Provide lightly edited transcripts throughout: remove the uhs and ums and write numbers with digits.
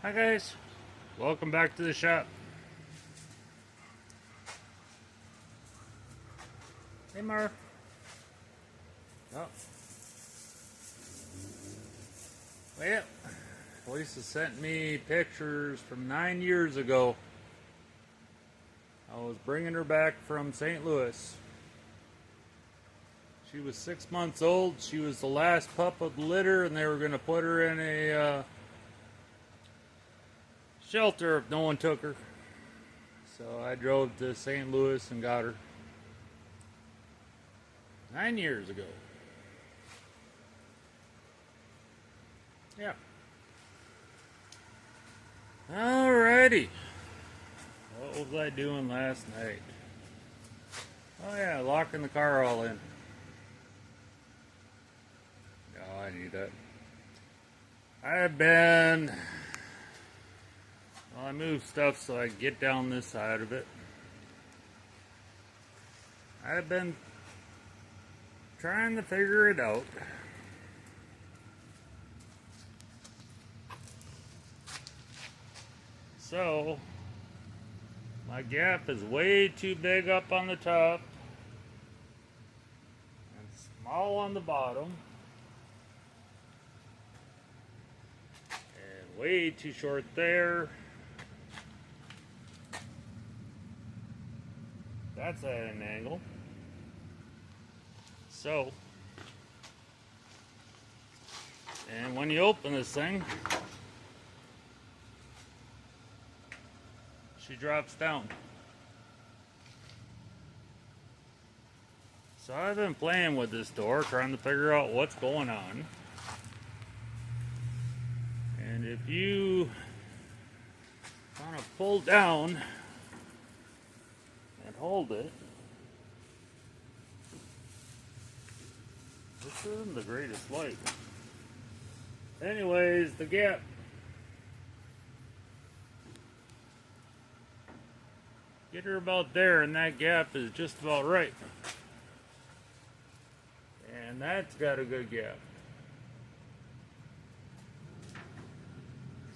Hi guys, welcome back to the shop. Hey Mar. Oh, well, Lisa sent me pictures from 9 years ago. I was bringing her back from St. Louis. She was 6 months old. She was the last pup of the litter, and they were going to put her in a shelter if no one took her. So I drove to St. Louis and got her 9 years ago. Yeah. Alrighty. What was I doing last night? Oh yeah, locking the car all in. Oh, I need that. I moved stuff so I can get down this side of it. I've been trying to figure it out. So, my gap is way too big up on the top and small on the bottom. And way too short there. That's at an angle. So, and when you open this thing, she drops down. So I've been playing with this door, trying to figure out what's going on. And if you kind of pull down and hold it, this isn't the greatest light. Anyways, the gap. Get her about there, and that gap is just about right. And that's got a good gap.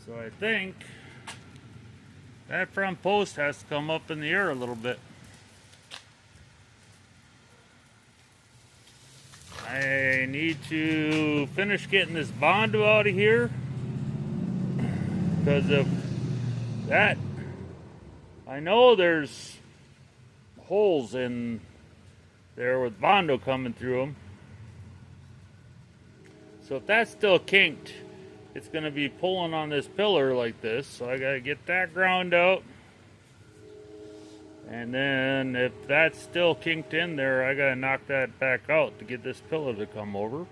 So I think that front post has to come up in the air a little bit. I need to finish getting this Bondo out of here, because of that, I know there's holes in there with Bondo coming through them. So if that's still kinked, it's going to be pulling on this pillar like this. So I got to get that ground out. And then if that's still kinked in there, I got to knock that back out to get this pillar to come over.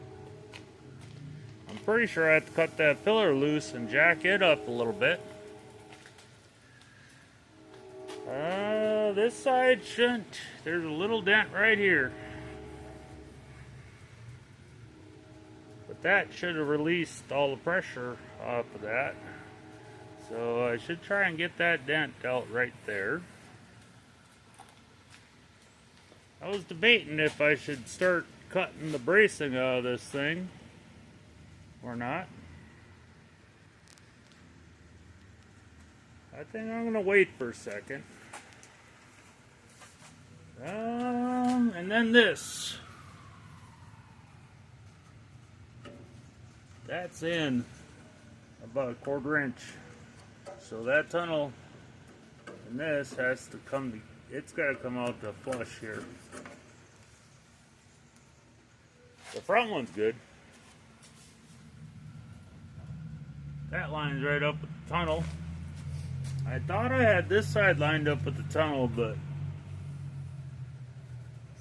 I'm pretty sure I have to cut that pillar loose and jack it up a little bit. This side shouldn't. There's a little dent right here. But that should have released all the pressure off of that. So I should try and get that dent out right there. I was debating if I should start cutting the bracing out of this thing or not. I think I'm going to wait for a second. And then this. That's in about a 1/4 inch. So that tunnel and this has to come, it's got to come out to flush here. The front one's good. That lines right up with the tunnel. I thought I had this side lined up with the tunnel, but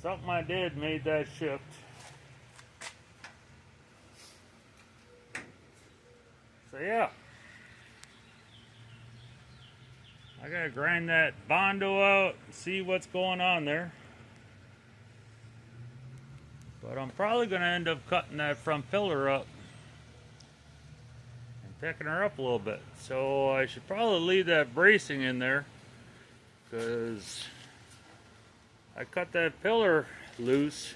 something I did made that shift. So yeah, I gotta grind that Bondo out and see what's going on there. But I'm probably gonna end up cutting that front pillar up and picking her up a little bit. So I should probably leave that bracing in there, because I cut that pillar loose.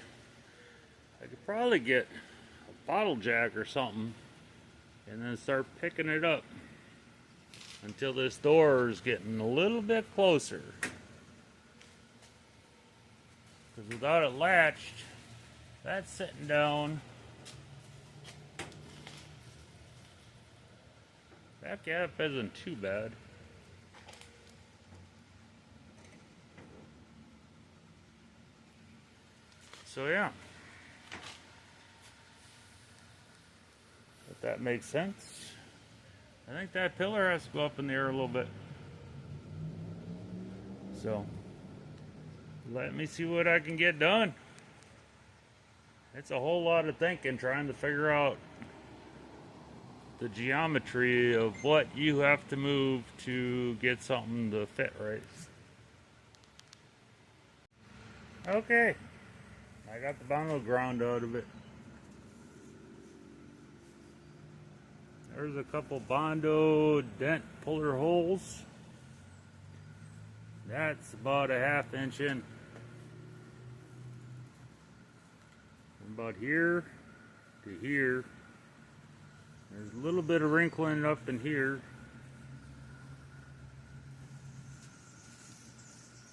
I could probably get a bottle jack or something and then start picking it up. until this door is getting a little bit closer. Because without it latched, that's sitting down. That gap isn't too bad. So yeah. If that makes sense. I think that pillar has to go up in the air a little bit. So, let me see what I can get done. It's a whole lot of thinking trying to figure out the geometry of what you have to move to get something to fit right. Okay, I got the vinyl ground out of it. There's a couple Bondo dent puller holes. That's about a 1/2 inch in. From about here to here. There's a little bit of wrinkling up in here.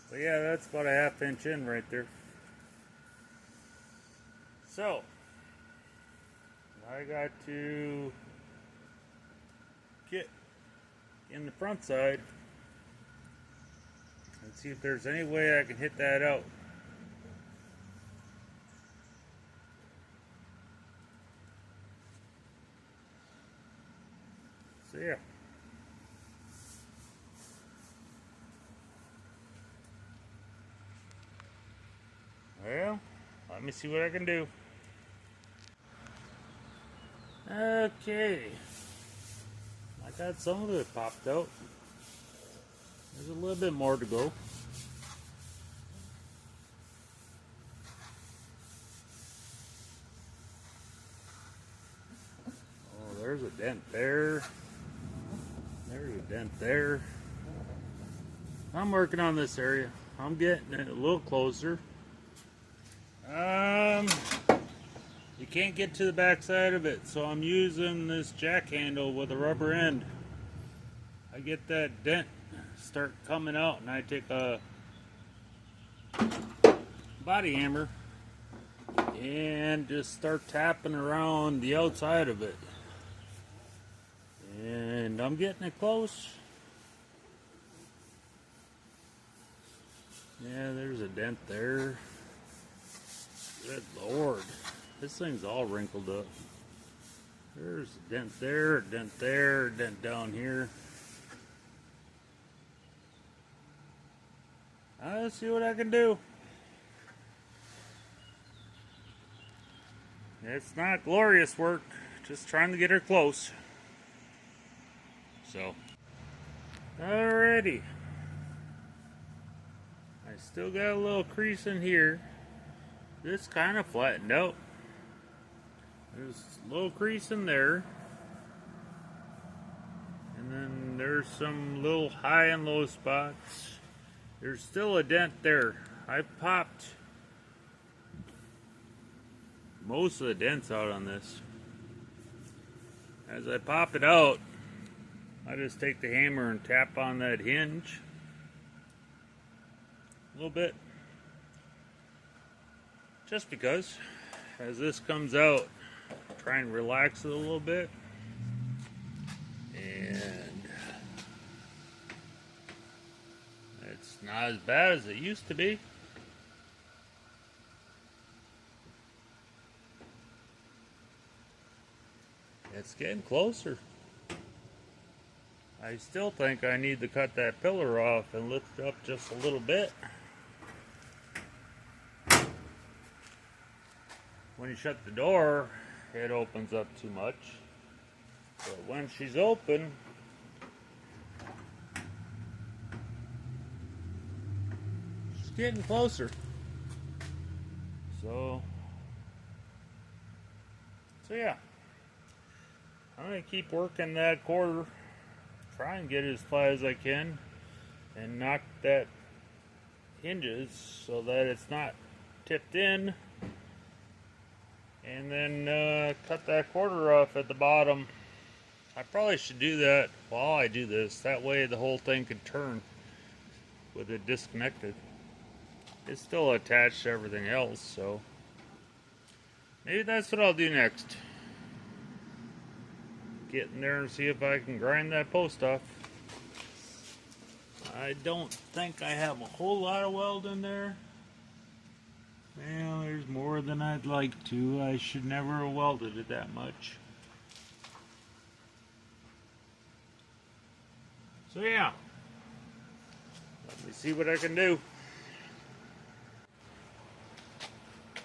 But yeah, that's about a 1/2 inch in right there. So, I got to get in the front side and see if there's any way I can hit that out. So yeah. Well, let me see what I can do. Okay. I got some of it popped out. There's a little bit more to go. Oh, there's a dent there. There's a dent there. I'm working on this area. I'm getting it a little closer. You can't get to the back side of it, so I'm using this jack handle with a rubber end. I get that dent start coming out, and I take a body hammer and just start tapping around the outside of it. And I'm getting it close. Yeah, there's a dent there. Good Lord. This thing's all wrinkled up. There's a dent there, a dent there, a dent down here. Let's see what I can do. It's not glorious work, just trying to get her close. So, alrighty. I still got a little crease in here. This kind of flattened out. There's a little crease in there. And then there's some little high and low spots. There's still a dent there. I popped most of the dents out on this. As I pop it out, I just take the hammer and tap on that hinge a little bit. Just because, as this comes out, try and relax it a little bit. And it's not as bad as it used to be. It's getting closer. I still think I need to cut that pillar off and lift it up just a little bit. When you shut the door, it opens up too much. But when she's open, she's getting closer. So yeah. I'm going to keep working that quarter, try and get as flat as I can, and knock that hinges so that it's not tipped in, and then cut that quarter off at the bottom I probably should do that while I do this. That way the whole thing can turn with it disconnected. It's still attached to everything else, so maybe that's what I'll do next. Get in there and see if I can grind that post off. I don't think I have a whole lot of weld in there. Well, there's more than I'd like to. I should never have welded it that much. So yeah, let me see what I can do.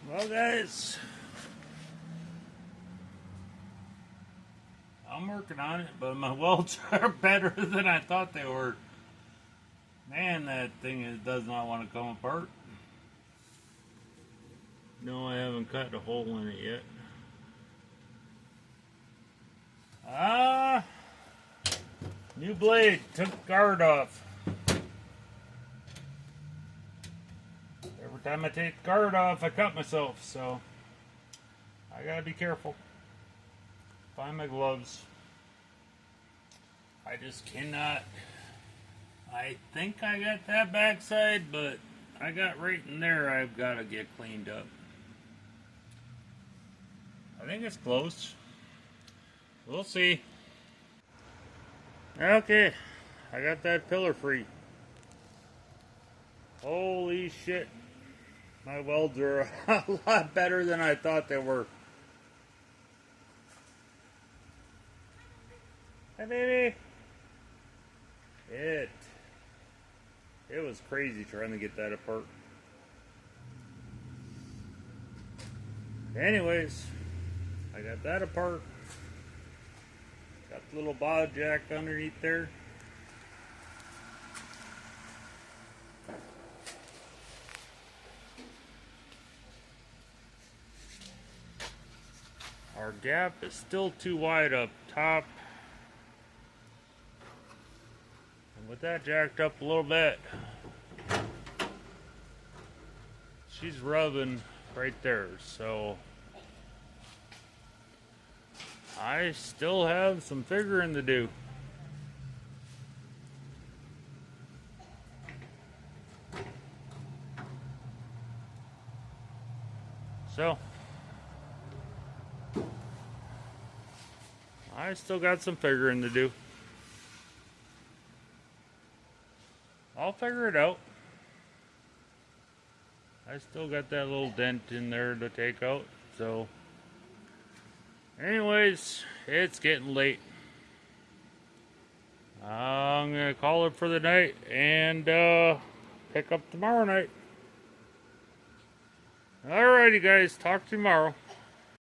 Well guys, I'm working on it, but my welds are better than I thought they were. Man, that thing does not want to come apart. No, I haven't cut a hole in it yet. New blade, took guard off. Every time I take the guard off, I cut myself, so I gotta be careful. Find my gloves. I just cannot. I think I got that backside, but I got right in there I've got to get cleaned up. I think it's close. We'll see. Okay, I got that pillar free. Holy shit. My welds are a lot better than I thought they were. Hi, baby. It was crazy trying to get that apart. Anyways, I got that apart. Got the little bob jack underneath there. Our gap is still too wide up top. And with that jacked up a little bit, she's rubbing right there, so I still have some figuring to do. So I still got some figuring to do. I'll figure it out. I still got that little dent in there to take out, so anyways, it's getting late. I'm gonna call it for the night and pick up tomorrow night. Alrighty guys, talk tomorrow.